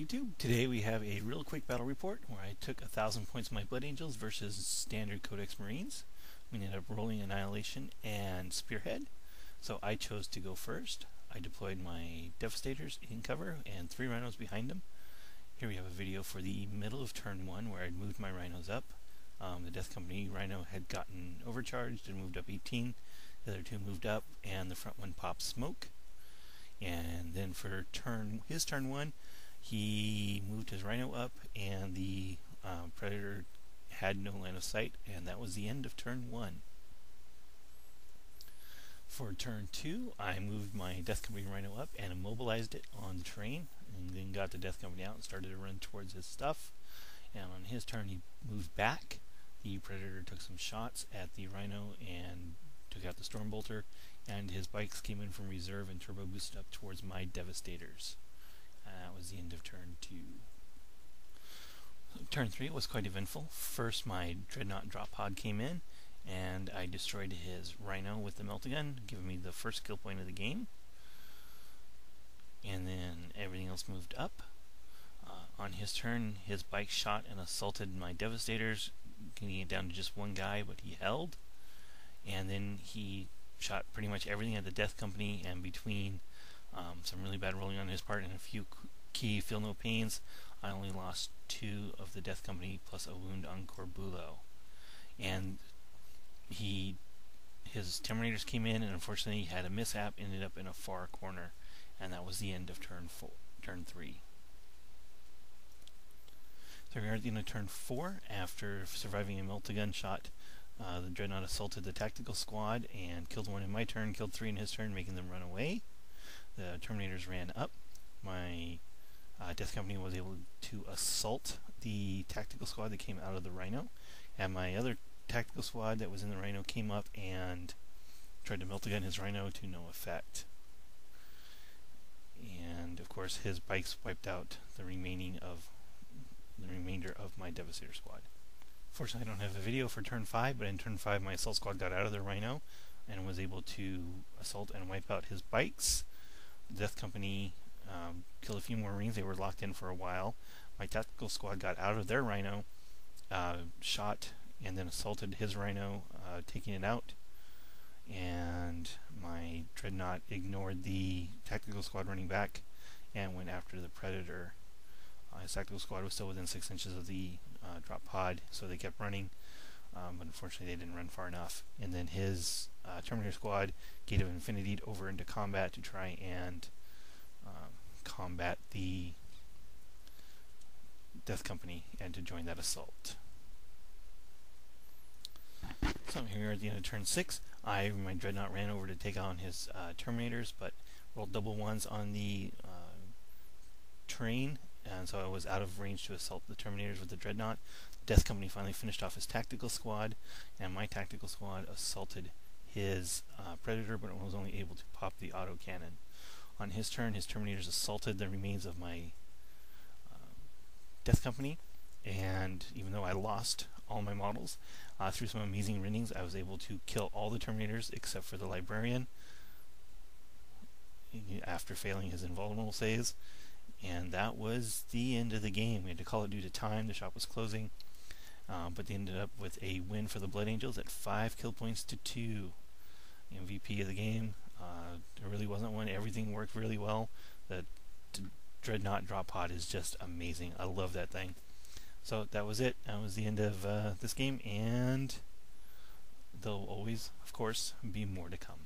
YouTube. Today we have a real quick battle report where I took 1,000 points of my Blood Angels versus standard Codex Marines. We ended up rolling Annihilation and Spearhead. So I chose to go first. I deployed my Devastators in cover and 3 Rhinos behind them. Here we have a video for the middle of turn 1 where I'd moved my Rhinos up. The Death Company Rhino had gotten overcharged and moved up 18. The other 2 moved up and the front one popped smoke. And then for his turn 1, he moved his Rhino up, and the Predator had no line of sight, and that was the end of turn 1. For turn 2, I moved my Death Company Rhino up and immobilized it on the terrain, and then got the Death Company out and started to run towards his stuff. And on his turn, he moved back. The Predator took some shots at the Rhino and took out the Stormbolter, and his bikes came in from reserve and turbo boosted up towards my Devastators. That was the end of turn 2. Turn 3 was quite eventful. First, my Dreadnought drop pod came in, and I destroyed his Rhino with the Melt-A-Gun, giving me the first kill point of the game. And then everything else moved up. On his turn, his bike shot and assaulted my Devastators, getting it down to just one guy, but he held. And then he shot pretty much everything at the Death Company, and between some really bad rolling on his part and a few key feel no pains, I only lost 2 of the Death Company plus a wound on Corbulo. And his Terminators came in, and unfortunately he had a mishap, ended up in a far corner, and that was the end of turn 3. So we are at the end of turn 4. After surviving a Melt-A-Gun shot, the Dreadnought assaulted the tactical squad and killed 1 in my turn, killed 3 in his turn, making them run away. The Terminators ran up. My Death Company was able to assault the tactical squad that came out of the Rhino, and my other tactical squad that was in the Rhino came up and tried to Melt-A-Gun his Rhino to no effect. And of course his bikes wiped out the remainder of my Devastator squad. Fortunately, I don't have a video for turn 5, but in turn 5 my assault squad got out of the Rhino and was able to assault and wipe out his bikes. The Death Company killed a few more Marines. They were locked in for a while. My tactical squad got out of their Rhino, shot and then assaulted his Rhino, taking it out. And my Dreadnought ignored the tactical squad running back and went after the Predator. His tactical squad was still within 6 inches of the drop pod, so they kept running, but unfortunately they didn't run far enough. And then his Terminator squad, Gate of Infinity, over into combat to try and combat the Death Company and to join that assault. So here we are at the end of turn 6. My Dreadnought ran over to take on his Terminators, but rolled double ones on the terrain, and so I was out of range to assault the Terminators with the Dreadnought. The Death Company finally finished off his tactical squad, and my tactical squad assaulted his Predator, but was only able to pop the autocannon. On his turn, his Terminators assaulted the remains of my Death Company, and even though I lost all my models, through some amazing winnings, I was able to kill all the Terminators except for the Librarian after failing his invulnerable saves. And that was the end of the game. We had to call it due to time. The shop was closing, but they ended up with a win for the Blood Angels at 5 kill points to 2. MVP of the game. There really wasn't one. Everything worked really well. The Dreadnought drop pod is just amazing. I love that thing. So that was it. That was the end of this game, and there'll always, of course, be more to come.